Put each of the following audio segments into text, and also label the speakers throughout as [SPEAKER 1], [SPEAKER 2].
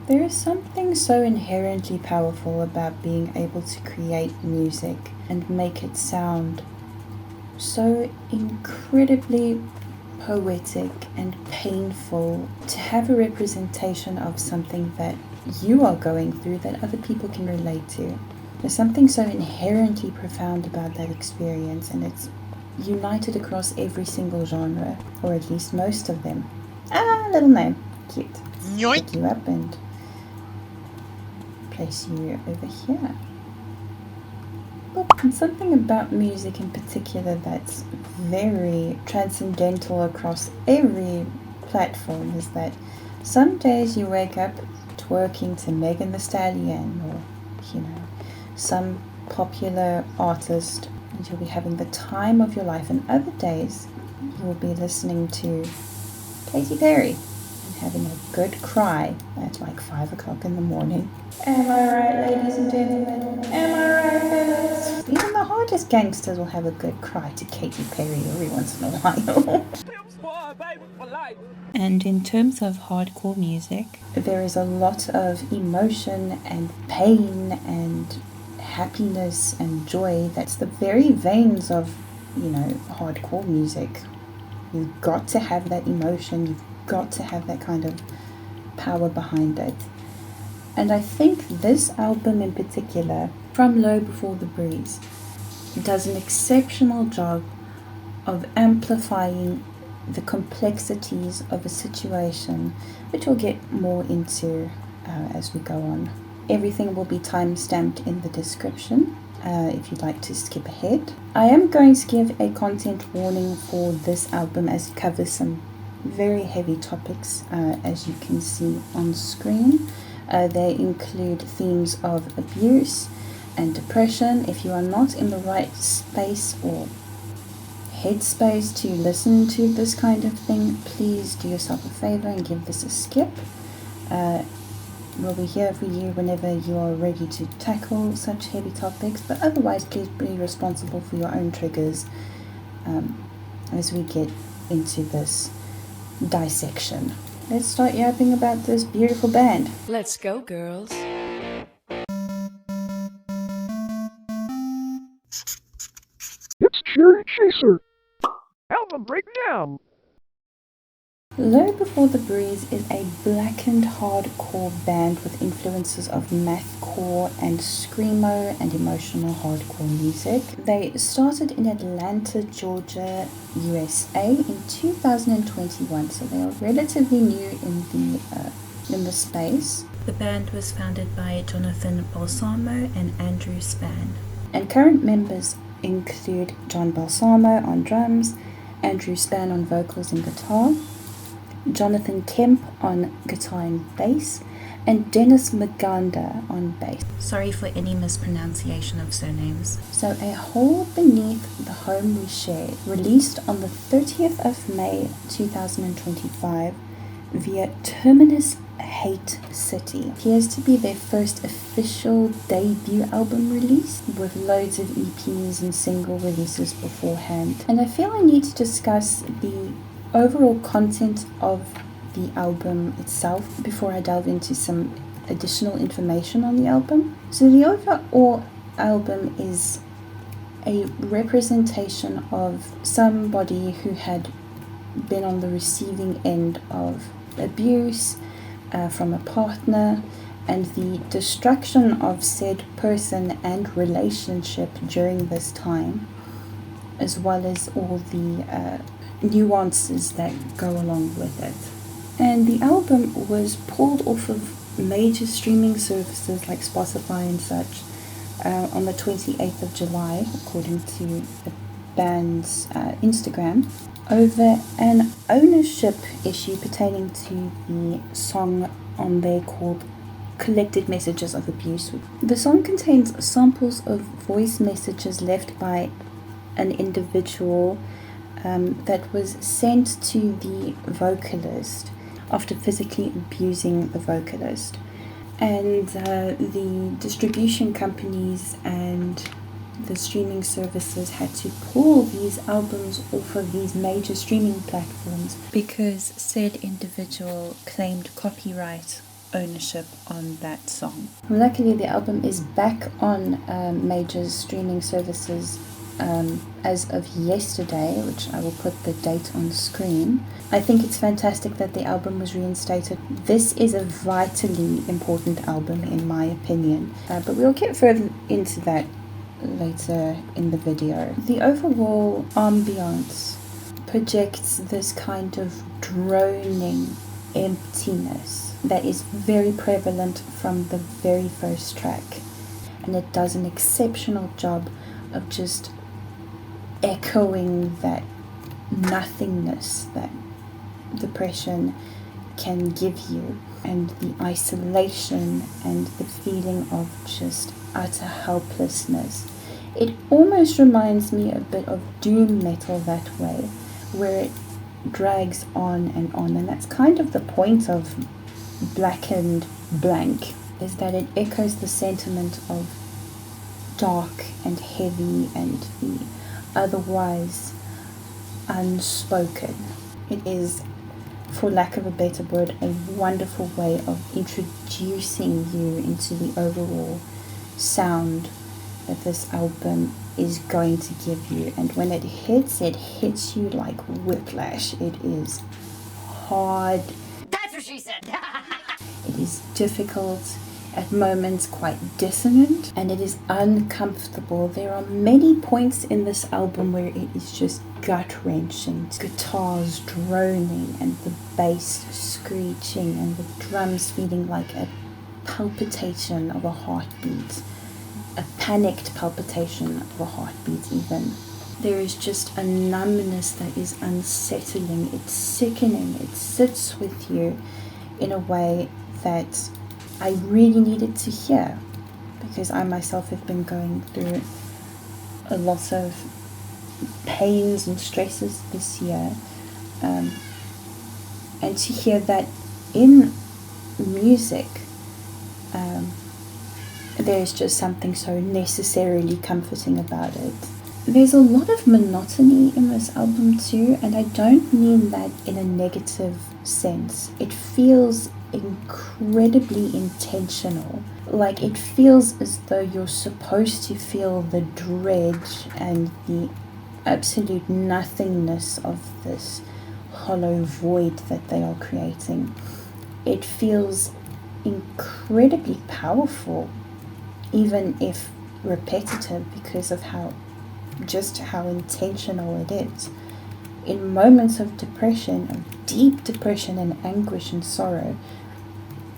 [SPEAKER 1] There is something so inherently powerful about being able to create music and make it sound so incredibly poetic and painful, to have a representation of something that you are going through that other people can relate to. There's something so inherently profound about that experience, and it's united across every single genre, or at least most of them. Little gnome. Cute. Pick you up and place you over here. And something about music in particular that's very transcendental across every platform is that some days you wake up twerking to Megan Thee Stallion, or, some popular artist, and you'll be having the time of your life, and other days you will be listening to Katy Perry and having a good cry at like 5 o'clock in the morning. Am I right, ladies and gentlemen? Am I right, fellas? Even the hardest gangsters will have a good cry to Katy Perry every once in a while. And in terms of hardcore music, there is a lot of emotion and pain and happiness and joy. That's the very veins of, hardcore music. You've got to have that emotion, you've got to have that kind of power behind it. And I think this album in particular, From Low Before the Breeze, does an exceptional job of amplifying the complexities of a situation, which we'll get more into as we go on. Everything will be time-stamped in the description if you'd like to skip ahead. I am going to give a content warning for this album as it covers some very heavy topics, as you can see on screen. They include themes of abuse and depression. If you are not in the right space or headspace to listen to this kind of thing, please do yourself a favor and give this a skip. We'll be here for you whenever you are ready to tackle such heavy topics, but otherwise please be responsible for your own triggers as we get into this dissection. Let's start yapping about this beautiful band.
[SPEAKER 2] Let's go, girls.
[SPEAKER 3] It's CherryChaser. Album breakdown.
[SPEAKER 1] Low Before the Breeze is a blackened hardcore band with influences of mathcore and screamo and emotional hardcore music. They started in Atlanta, Georgia, USA in 2021, so they are relatively new in the space. The band was founded by Jonathan Balsamo and Andrew Spann. And current members include John Balsamo on drums, Andrew Spann on vocals and guitar, Jonathan Kemp on guitar and bass, and Dennis Maganda on bass. Sorry for any mispronunciation of surnames. So A Hole Beneath the Home We Share, released on the 30th of May 2025 via Terminus Hate City, appears to be their first official debut album release, with loads of EPs and single releases beforehand. And I feel I need to discuss the overall content of the album itself before I delve into some additional information on the album. So the overall album is a representation of somebody who had been on the receiving end of abuse from a partner, and the destruction of said person and relationship during this time, as well as all the nuances that go along with it. And the album was pulled off of major streaming services like Spotify and such on the 28th of July, according to the band's Instagram, over an ownership issue pertaining to the song on there called Collected Messages of Abuse. The song contains samples of voice messages left by an individual that was sent to the vocalist after physically abusing the vocalist. And the distribution companies and the streaming services had to pull these albums off of these major streaming platforms because said individual claimed copyright ownership on that song. Luckily, the album is back on major streaming services as of yesterday, which I will put the date on screen. I think it's fantastic that the album was reinstated. This is a vitally important album in my opinion, but we'll get further into that later in the video. The overall ambiance projects this kind of droning emptiness that is very prevalent from the very first track, and it does an exceptional job of just echoing that nothingness that depression can give you, and the isolation and the feeling of just utter helplessness. It almost reminds me a bit of doom metal that way, where it drags on, and that's kind of the point of Blackened Blank, is that it echoes the sentiment of dark and heavy and the otherwise unspoken. It is, for lack of a better word, a wonderful way of introducing you into the overall sound that this album is going to give you. And when it hits you like whiplash. It is hard.
[SPEAKER 2] That's what she said.
[SPEAKER 1] It is difficult, at moments quite dissonant, and it is uncomfortable. There are many points in this album where it is just gut-wrenching. Guitars droning and the bass screeching and the drums feeling like a palpitation of a heartbeat, a panicked palpitation of a heartbeat even. There is just a numbness that is unsettling. It's sickening. It sits with you in a way that I really needed to hear, because I myself have been going through a lot of pains and stresses this year, and to hear that in music, there's just something so necessarily comforting about it. There's a lot of monotony in this album too, and I don't mean that in a negative sense. It feels incredibly intentional. Like, it feels as though you're supposed to feel the dread and the absolute nothingness of this hollow void that they are creating. It feels incredibly powerful, even if repetitive, because of how intentional it is. In moments of depression, of deep depression and anguish and sorrow,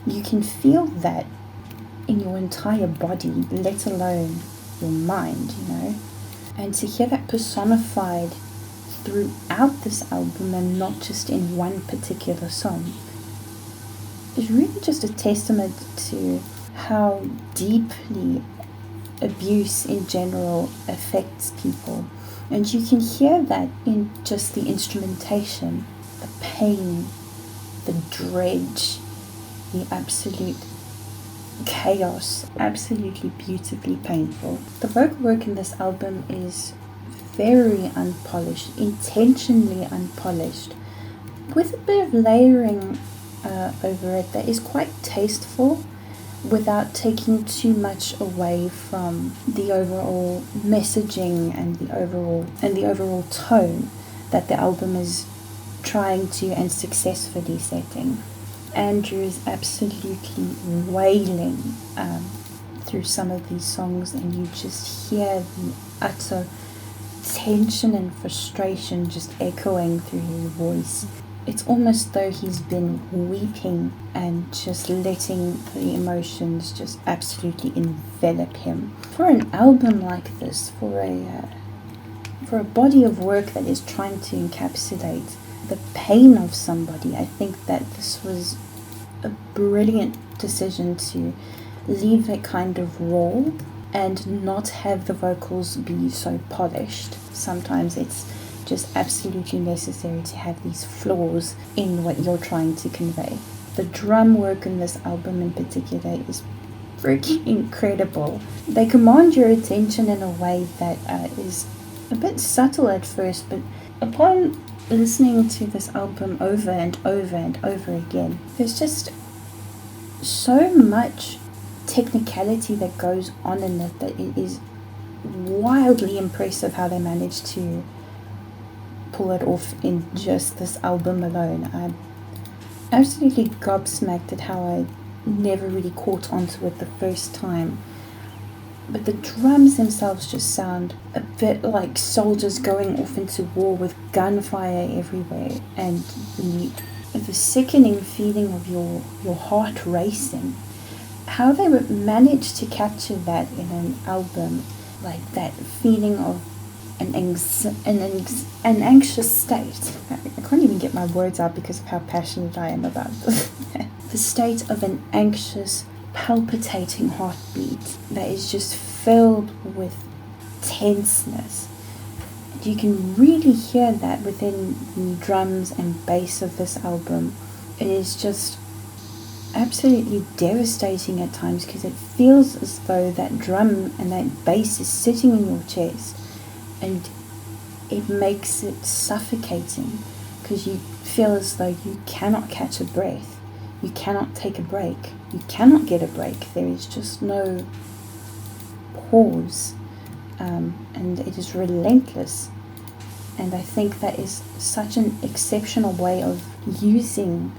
[SPEAKER 1] you can feel that in your entire body, let alone your mind, you know. And to hear that personified throughout this album and not just in one particular song is really just a testament to how deeply abuse in general affects people. And you can hear that in just the instrumentation, the pain, the dredge, the absolute chaos, absolutely beautifully painful. The vocal work in this album is very unpolished, intentionally unpolished, with a bit of layering over it that is quite tasteful, without taking too much away from the overall messaging and the overall tone that the album is trying to and successfully setting. Andrew is absolutely wailing through some of these songs, and you just hear the utter tension and frustration just echoing through his voice. It's almost though he's been weeping and just letting the emotions just absolutely envelop him. For an album like this, for a body of work that is trying to encapsulate the pain of somebody, I think that this was a brilliant decision to leave it kind of raw and not have the vocals be so polished. Sometimes it's just absolutely necessary to have these flaws in what you're trying to convey. The drum work in this album in particular is freaking incredible. They command your attention in a way that is a bit subtle at first, but upon listening to this album over and over and over again, there's just so much technicality that goes on in it that it is wildly impressive how they managed to pull it off in just this album alone. I'm absolutely gobsmacked at how I never really caught onto it the first time. But the drums themselves just sound a bit like soldiers going off into war with gunfire everywhere, and the sickening feeling of your heart racing. How they would manage to capture that in an album, like that feeling of an anxious state. I can't even get my words out because of how passionate I am about this. The state of an anxious, palpitating heartbeat that is just filled with tenseness. You can really hear that within the drums and bass of this album. It is just absolutely devastating at times because it feels as though that drum and that bass is sitting in your chest, and it makes it suffocating because you feel as though you cannot catch a breath, you cannot take a break, you cannot get a break. There is just no pause, and it is relentless. And I think that is such an exceptional way of using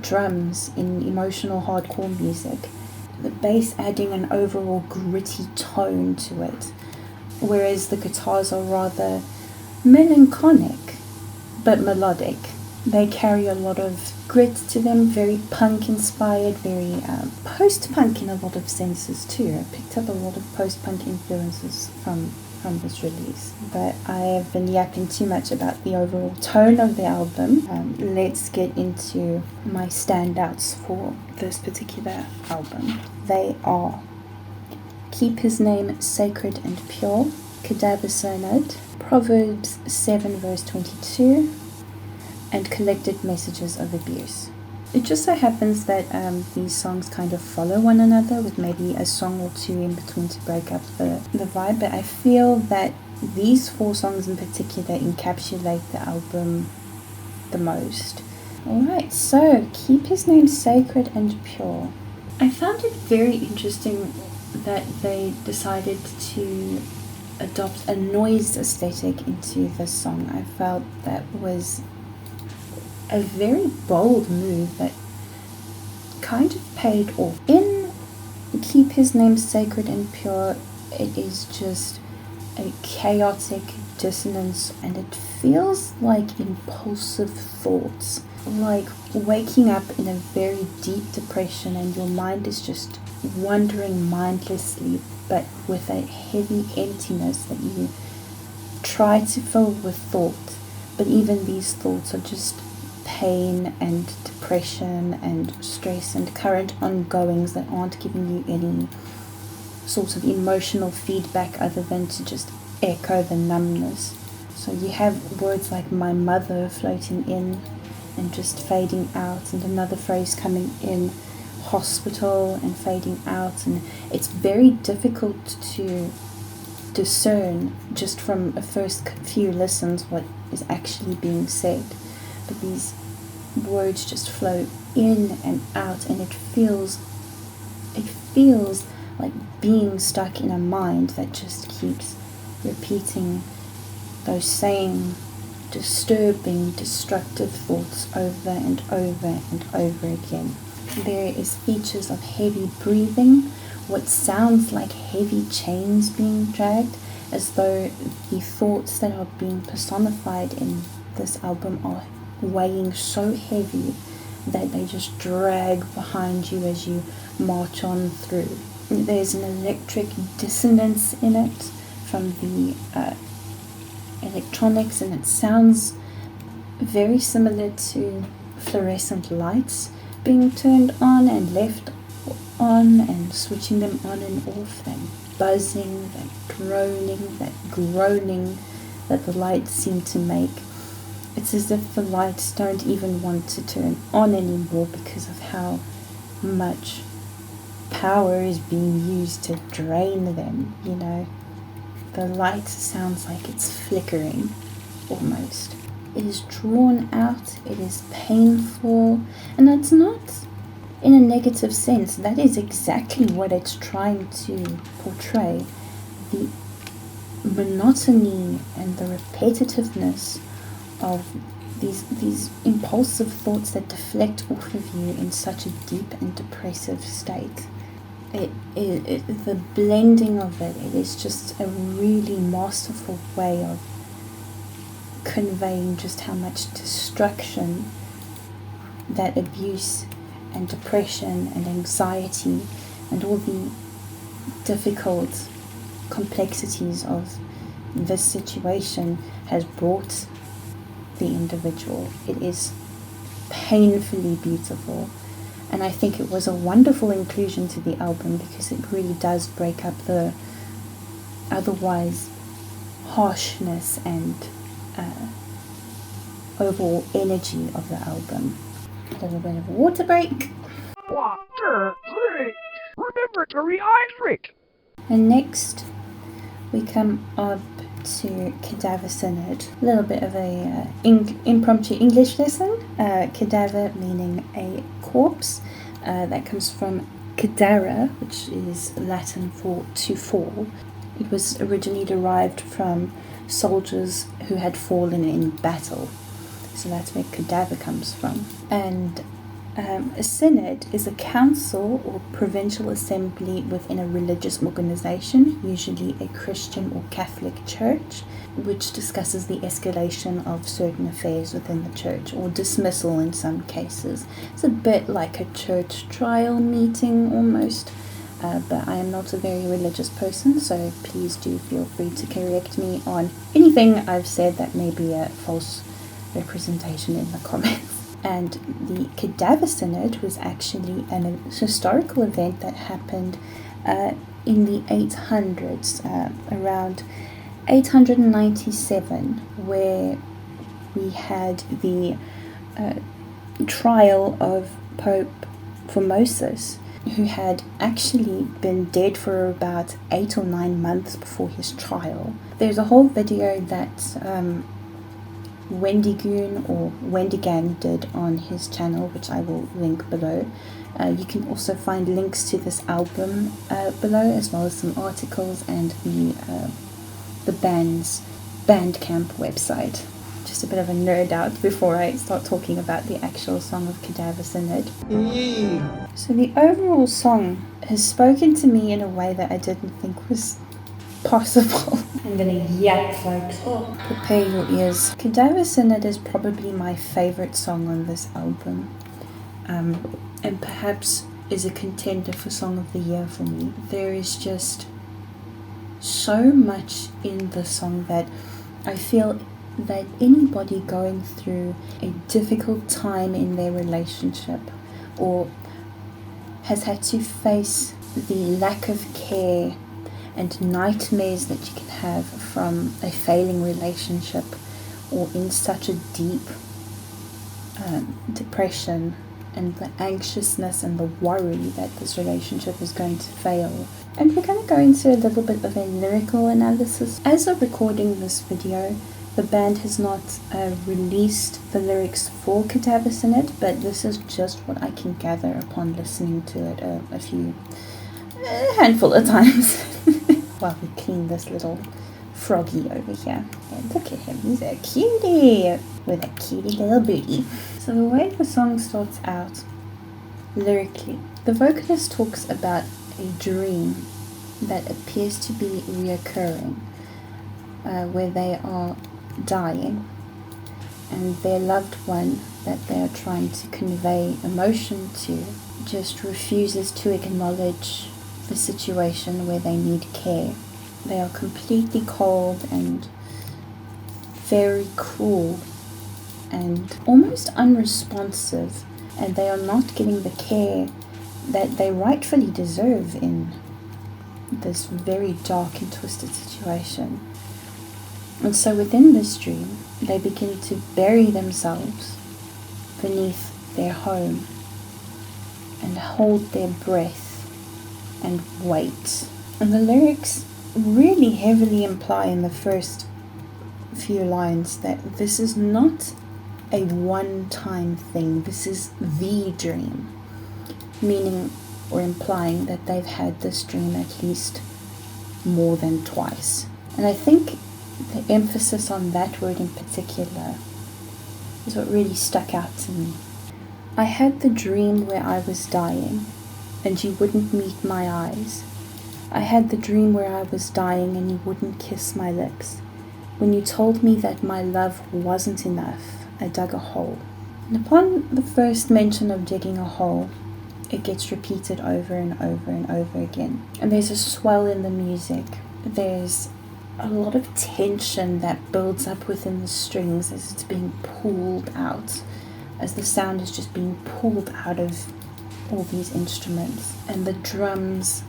[SPEAKER 1] drums in emotional hardcore music, the bass adding an overall gritty tone to it, whereas the guitars are rather melancholic but melodic. They carry a lot of grit to them, very punk inspired, very post-punk in a lot of senses too. I picked up a lot of post-punk influences from this release, but I have been yapping too much about the overall tone of the album. Let's get into my standouts for this particular album. They are Keep His Name Sacred and Pure, Cadaver Synod, Proverbs 7 verse 22, and Collected Messages of Abuse. It just so happens that these songs kind of follow one another, with maybe a song or two in between to break up the vibe, but I feel that these 4 songs in particular encapsulate the album the most. Alright, so Keep His Name Sacred and Pure. I found it very interesting that they decided to adopt a noise aesthetic into this song. I felt that was a very bold move that kind of paid off. In Keep His Name Sacred and Pure, it is just a chaotic dissonance, and it feels like impulsive thoughts, like waking up in a very deep depression and your mind is just wandering mindlessly, but with a heavy emptiness that you try to fill with thought, but even these thoughts are just pain and depression and stress and current ongoings that aren't giving you any sort of emotional feedback other than to just echo the numbness. So you have words like my mother floating in and just fading out, and another phrase coming in, hospital, and fading out, and it's very difficult to discern just from a first few listens what is actually being said. But these words just flow in and out, and it feels like being stuck in a mind that just keeps repeating those same disturbing, destructive thoughts over and over and over again. There is features of heavy breathing, what sounds like heavy chains being dragged, as though the thoughts that are being personified in this album are weighing so heavy that they just drag behind you as you march on through. There's an electric dissonance in it from the electronics, and it sounds very similar to fluorescent lights being turned on and left on and switching them on and off, that buzzing, that droning, that groaning that the lights seem to make. It's as if the lights don't even want to turn on anymore because of how much power is being used to drain them, you know. The light sounds like it's flickering, almost. It is drawn out, it is painful, and it's not in a negative sense. That is exactly what it's trying to portray. The monotony and the repetitiveness of these impulsive thoughts that deflect off of you in such a deep and depressive state. The blending of it is just a really masterful way of conveying just how much destruction that abuse and depression and anxiety and all the difficult complexities of this situation has brought the individual. It is painfully beautiful, and I think it was a wonderful inclusion to the album because it really does break up the otherwise harshness and overall energy of the album. A little bit of a water break.
[SPEAKER 3] Water break. Remember to rehydrate.
[SPEAKER 1] And next we come up to Cadaver Synod. A little bit of a impromptu English lesson. Cadaver meaning a corpse. That comes from cadere, which is Latin for to fall. It was originally derived from soldiers who had fallen in battle. So that's where cadaver comes from. And a synod is a council or provincial assembly within a religious organization, usually a Christian or Catholic church, which discusses the escalation of certain affairs within the church, or dismissal in some cases. It's a bit like a church trial meeting almost, but I am not a very religious person, so please do feel free to correct me on anything I've said that may be a false representation in the comments. And the Cadaver Synod was actually an historical event that happened in the 800s, around 897, where we had the trial of Pope Formosus, who had actually been dead for about 8 or 9 months before his trial. There's a whole video that Wendigoon or Wendigan did on his channel, which I will link below. You can also find links to this album below, as well as some articles and the band's Bandcamp website. Just a bit of a nerd out before I start talking about the actual song of Cadaver Synod. So the overall song has spoken to me in a way that I didn't think was possible. I'm gonna yap, folks. Oh. Prepare your ears. Cadaver Synod is probably my favorite song on this album, and perhaps is a contender for Song of the Year for me. There is just so much in the song that I feel that anybody going through a difficult time in their relationship, or has had to face the lack of care and nightmares that you can have from a failing relationship, or in such a deep depression and the anxiousness and the worry that this relationship is going to fail. And we're going to go into a little bit of a lyrical analysis. As of recording this video, the band has not released the lyrics for Cadaver Synod, but this is just what I can gather upon listening to it a handful of times. While we clean this little froggy over here. And look at him, he's a cutie with a cutie little booty. So the way the song starts out lyrically, the vocalist talks about a dream that appears to be reoccurring, where they are dying and their loved one that they are trying to convey emotion to just refuses to acknowledge the situation where they need care. They are completely cold and very cruel and almost unresponsive, and they are not getting the care that they rightfully deserve in this very dark and twisted situation. And so within this dream, they begin to bury themselves beneath their home and hold their breath and wait. And the lyrics really heavily imply in the first few lines that this is not a one-time thing. This is the dream. meaning or implying that they've had this dream at least more than twice. And I think the emphasis on that word in particular is what really stuck out to me. I had the dream where I was dying and you wouldn't meet my eyes. I had the dream where I was dying and you wouldn't kiss my lips. When you told me that my love wasn't enough, I dug a hole. And upon the first mention of digging a hole, it gets repeated over and over and over again. And there's a swell in the music. There's a lot of tension that builds up within the strings as it's being pulled out, as the sound is just being pulled out of all these instruments. And the drums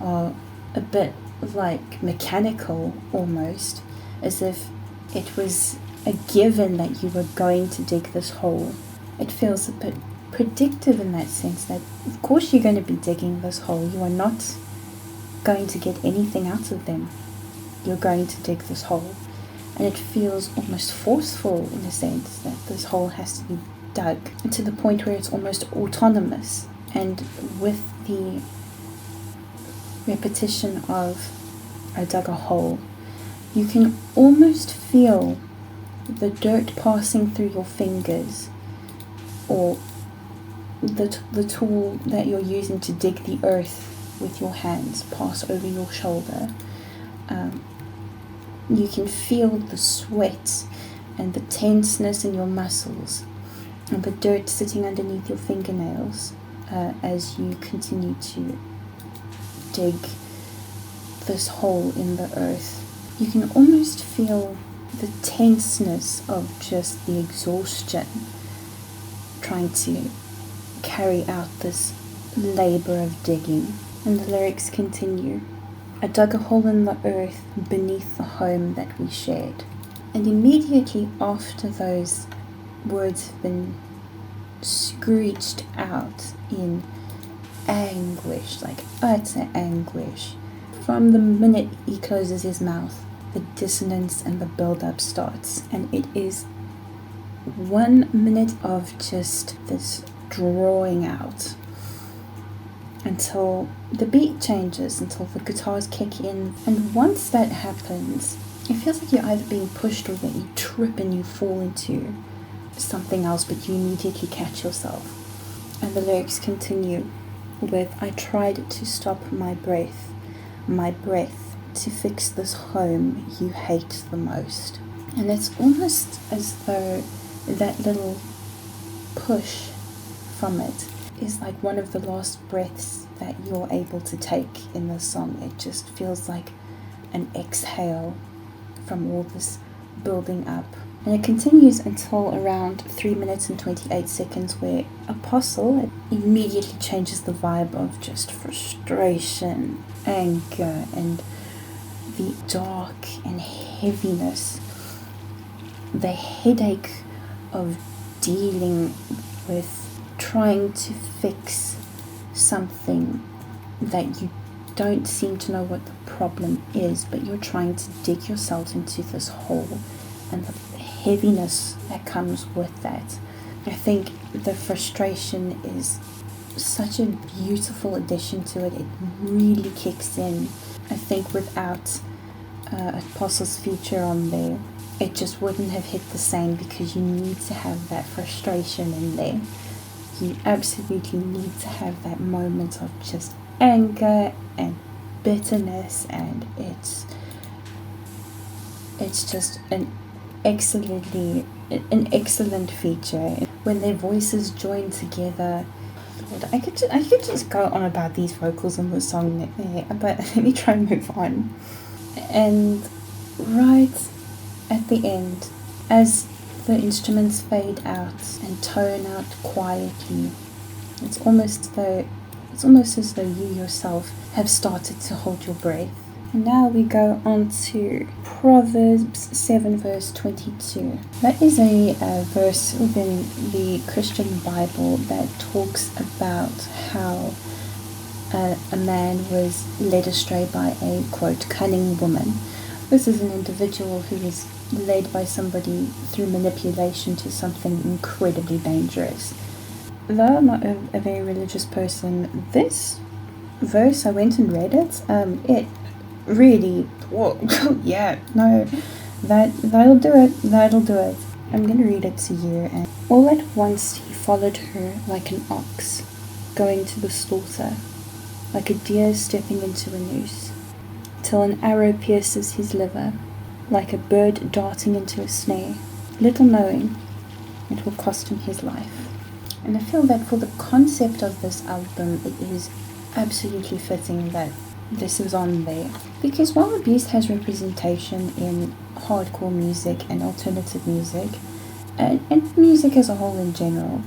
[SPEAKER 1] are a bit like mechanical almost, as if it was a given that you were going to dig this hole. It feels a bit predictive in that sense that of course you're going to be digging this hole. You are not going to get anything out of them. You're going to dig this hole. And it feels almost forceful in a sense that this hole has to be dug, and to the point where it's almost autonomous. And with the repetition of I dug a hole, you can almost feel the dirt passing through your fingers, or the tool that you're using to dig the earth with your hands pass over your shoulder. You can feel the sweat and the tenseness in your muscles and the dirt sitting underneath your fingernails as you continue to dig this hole in the earth. You can almost feel the tenseness of just the exhaustion trying to carry out this labor of digging. And the lyrics continue. I dug a hole in the earth beneath the home that we shared. And immediately after those words have been screeched out in anguish, like utter anguish, from the minute he closes his mouth, the dissonance and the build-up starts. And it is 1 minute of just this drawing out until the beat changes, until the guitars kick in. And once that happens, it feels like you're either being pushed or that you trip and you fall into something else, but you immediately catch yourself. And the lyrics continue with, I tried to stop my breath, to fix this home you hate the most. And it's almost as though that little push from it is like one of the last breaths that you're able to take in the song. It just feels like an exhale from all this building up. And it continues until around 3 minutes and 28 seconds, where Apostle immediately changes the vibe of just frustration, anger, and the dark and heaviness, the headache of dealing with trying to fix something that you don't seem to know what the problem is, but you're trying to dig yourself into this hole, and the heaviness that comes with that. I think the frustration is such a beautiful addition to it. It really kicks in. I think without Apostle's feature on there, it just wouldn't have hit the same, because you need to have that frustration in there. You absolutely need to have that moment of just anger and bitterness, and it's just an excellent feature. When their voices join together, Lord, I could just go on about these vocals in the song, but let me try and move on. And right at the end, as the instruments fade out and tone out quietly, it's almost as though you yourself have started to hold your breath. And now we go on to Proverbs 7 verse 22. That is a verse within the Christian Bible that talks about how a man was led astray by a, quote, cunning woman. This is an individual who is led by somebody through manipulation to something incredibly dangerous. though I'm not a very religious person, this verse, I went and read it. It really, whoa, yeah, no, that'll do it. That'll do it. I'm gonna read it to you. And all at once he followed her like an ox going to the slaughter, like a deer stepping into a noose, till an arrow pierces his liver, like a bird darting into a snare, little knowing it will cost him his life. And I feel that for the concept of this album, it is absolutely fitting that this was on there. Because while abuse has representation in hardcore music and alternative music, and music as a whole in general,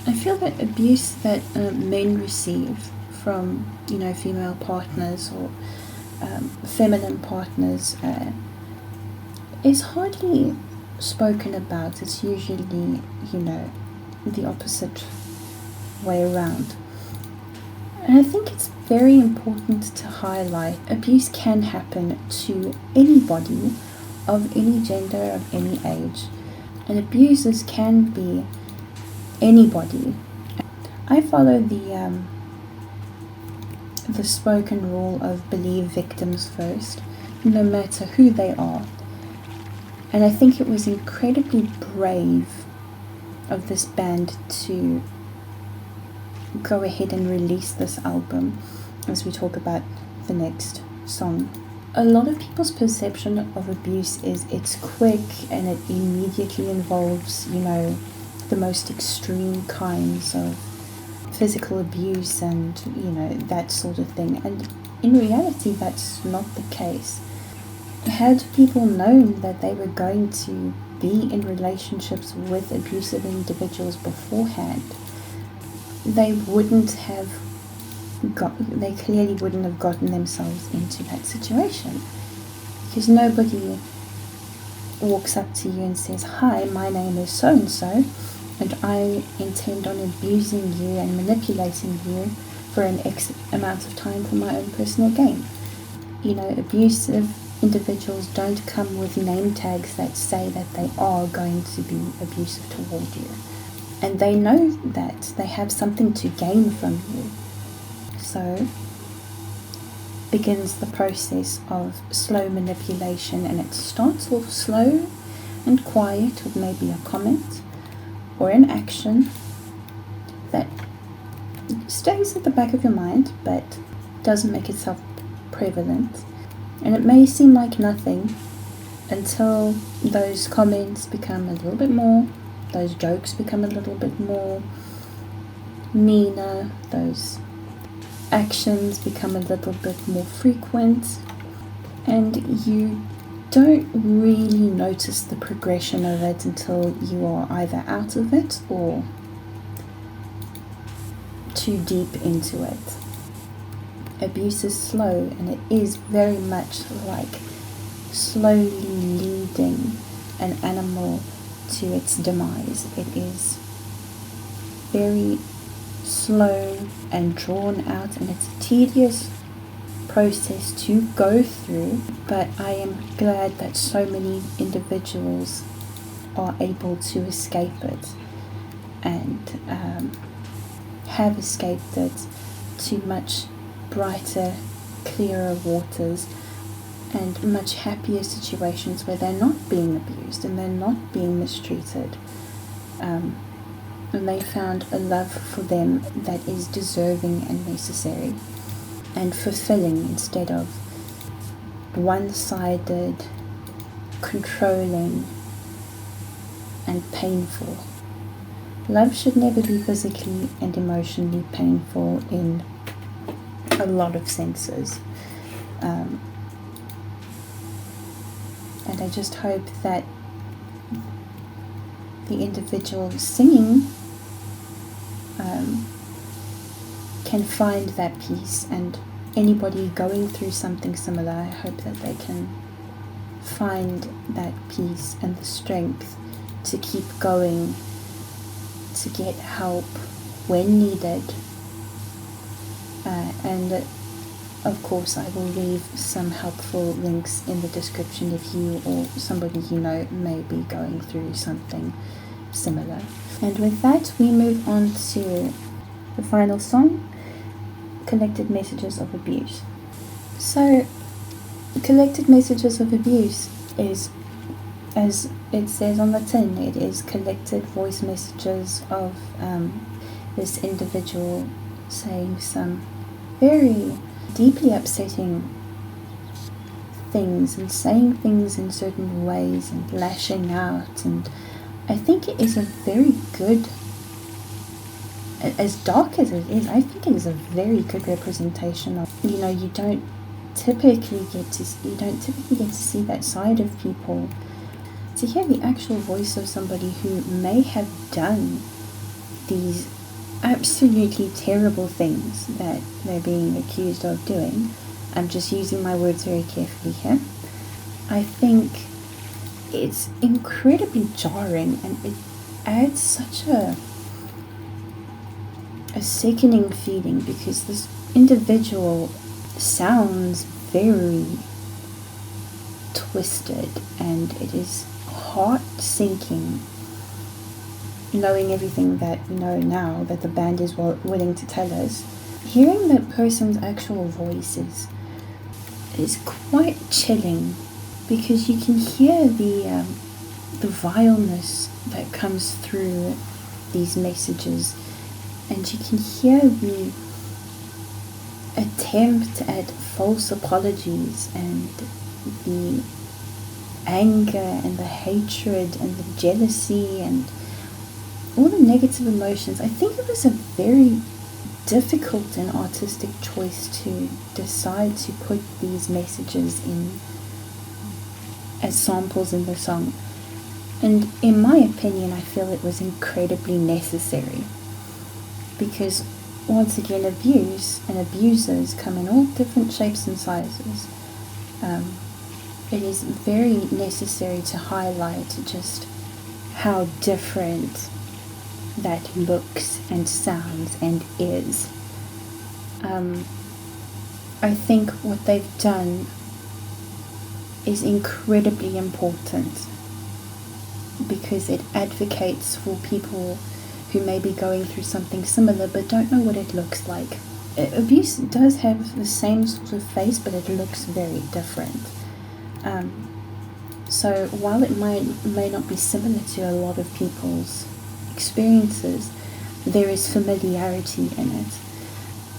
[SPEAKER 1] I feel that abuse that men receive from, female partners or feminine partners is hardly spoken about. It's usually, the opposite way around. And I think it's very important to highlight abuse can happen to anybody of any gender, of any age. And abusers can be anybody. I follow the spoken rule of believe victims first, no matter who they are. And I think it was incredibly brave of this band to go ahead and release this album, as we talk about the next song. A lot of people's perception of abuse is it's quick and it immediately involves, the most extreme kinds of physical abuse and, that sort of thing. And in reality, that's not the case. Had people known that they were going to be in relationships with abusive individuals beforehand, they clearly wouldn't have gotten themselves into that situation. Because nobody walks up to you and says, "Hi, my name is so-and-so, and I intend on abusing you and manipulating you for an X amount of time for my own personal gain." Abusive individuals don't come with name tags that say that they are going to be abusive toward you. And they know that they have something to gain from you. So begins the process of slow manipulation, and it starts off slow and quiet with maybe a comment or an action that stays at the back of your mind but doesn't make itself prevalent. And it may seem like nothing until those comments become a little bit more, those jokes become a little bit more meaner, those actions become a little bit more frequent, and you don't really notice the progression of it until you are either out of it or too deep into it. Abuse is slow, and it is very much like slowly leading an animal to its demise. It is very slow and drawn out, and it's a tedious process to go through, but I am glad that so many individuals are able to escape it and have escaped it to much brighter, clearer waters and much happier situations where they're not being abused and they're not being mistreated, and they found a love for them that is deserving and necessary and fulfilling instead of one-sided, controlling and painful. Love should never be physically and emotionally painful in a lot of senses. And I just hope that the individual singing can find that peace, and anybody going through something similar, I hope that they can find that peace and the strength to keep going, to get help when needed. And of course I will leave some helpful links in the description if you or somebody you know may be going through something similar. And with that, we move on to the final song, Collected Messages of Abuse. So, Collected Messages of Abuse is, as it says on the tin, it is collected voice messages of this individual saying some very deeply upsetting things and saying things in certain ways and lashing out, and I think it is a very good, as dark as it is, I think it is a very good representation of, you don't typically get to see that side of people. To hear the actual voice of somebody who may have done these absolutely terrible things that they're being accused of doing, I'm just using my words very carefully here, I think it's incredibly jarring, and it adds such a sickening feeling, because this individual sounds very twisted, and it is heart-sinking knowing everything that we know now that the band is willing to tell us. Hearing that person's actual voice is quite chilling, because you can hear the vileness that comes through these messages, and you can hear the attempt at false apologies, and the anger and the hatred and the jealousy and all the negative emotions. I think it was a very difficult and artistic choice to decide to put these messages in as samples in the song, and in my opinion I feel it was incredibly necessary, because once again, abuse and abusers come in all different shapes and sizes. It is very necessary to highlight just how different that looks and sounds and is. I think what they've done is incredibly important, because it advocates for people who may be going through something similar but don't know what it looks like. Abuse does have the same sort of face, but it looks very different. So while it may not be similar to a lot of people's experiences, there is familiarity in it.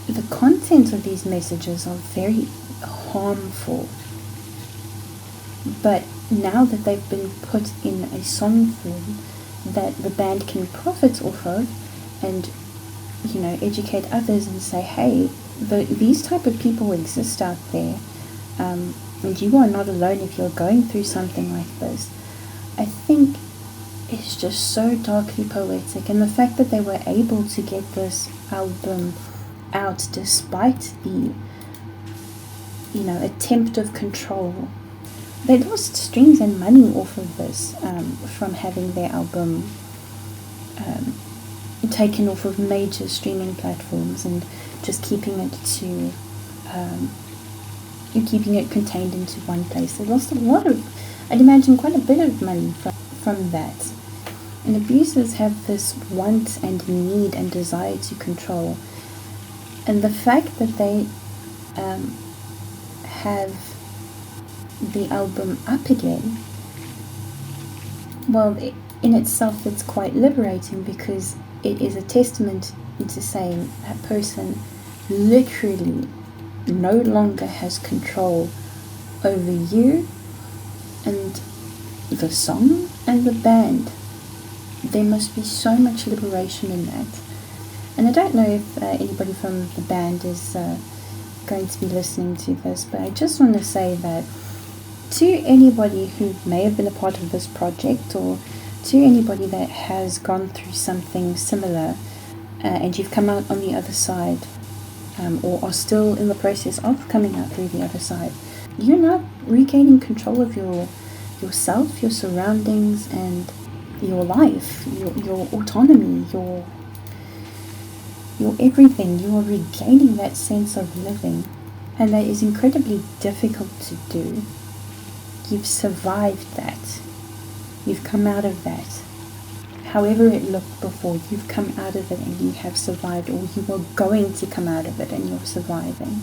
[SPEAKER 1] The content of these messages are very harmful, but now that they've been put in a song form that the band can profit off of, and educate others and say, hey, these type of people exist out there, and you are not alone if you're going through something like this. I think it's just so darkly poetic, and the fact that they were able to get this album out despite the attempt of control. They lost streams and money off of this, from having their album taken off of major streaming platforms and just keeping it contained into one place. They lost a lot of, I'd imagine quite a bit of money from that. And abusers have this want and need and desire to control. And the fact that they have the album up again, well, in itself it's quite liberating, because it is a testament into saying that person literally no longer has control over you and the song and the band. There must be so much liberation in that. And I don't know if anybody from the band is going to be listening to this, but I just want to say that to anybody who may have been a part of this project, or to anybody that has gone through something similar, and you've come out on the other side, or are still in the process of coming out through the other side, you're now regaining control of yourself, your surroundings, and your life, your autonomy, your everything. You are regaining that sense of living, and that is incredibly difficult to do. You've survived that. You've come out of that. however it looked before, you've come out of it and you have survived, or you are going to come out of it and you're surviving.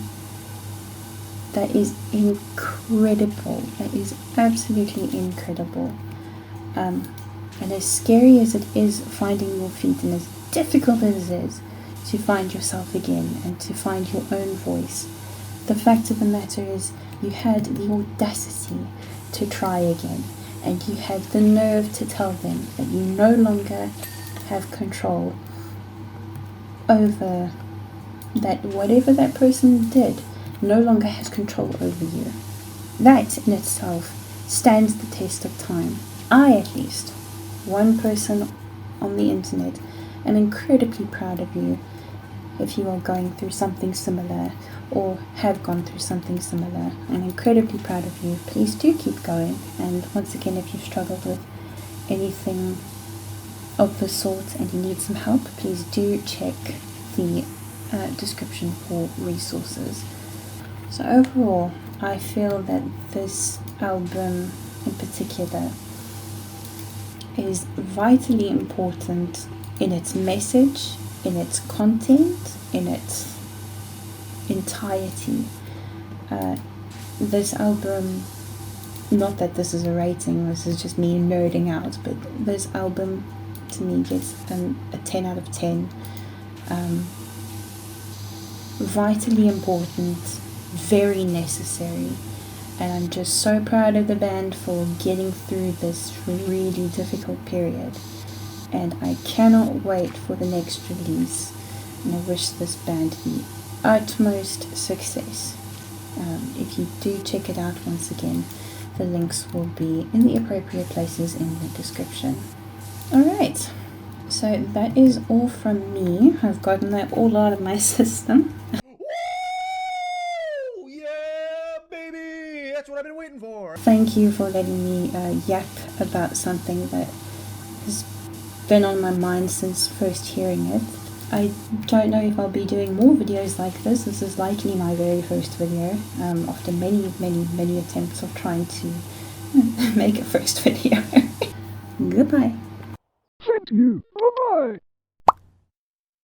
[SPEAKER 1] That is incredible. That is absolutely incredible. And as scary as it is finding your feet, and as difficult as it is to find yourself again and to find your own voice, the fact of the matter is you had the audacity to try again, and you had the nerve to tell them that you no longer have control over that. Whatever that person did no longer has control over you. That in itself stands the test of time. I, at least, one person on the internet, am incredibly proud of you if you are going through something similar or have gone through something similar. I'm incredibly proud of you. Please do keep going. And once again, if you've struggled with anything of the sort and you need some help, please do check the description for resources. So overall, I feel that this album in particular is vitally important in its message, in its content, in its entirety. This album, not that this is a rating, this is just me nerding out, but this album to me gets a 10 out of 10. Vitally important, very necessary, and I'm just so proud of the band for getting through this really difficult period, and I cannot wait for the next release, and I wish this band the utmost success. If you do check it out, once again, the links will be in the appropriate places in the description. Alright, so that is all from me. I've gotten that all out of my system.
[SPEAKER 2] That's what I've been waiting for.
[SPEAKER 1] Thank you for letting me yap about something that has been on my mind since first hearing it. I don't know if I'll be doing more videos like this. This is likely my very first video, after many attempts of trying to make a first video. Goodbye.
[SPEAKER 3] Thank you. Bye-bye.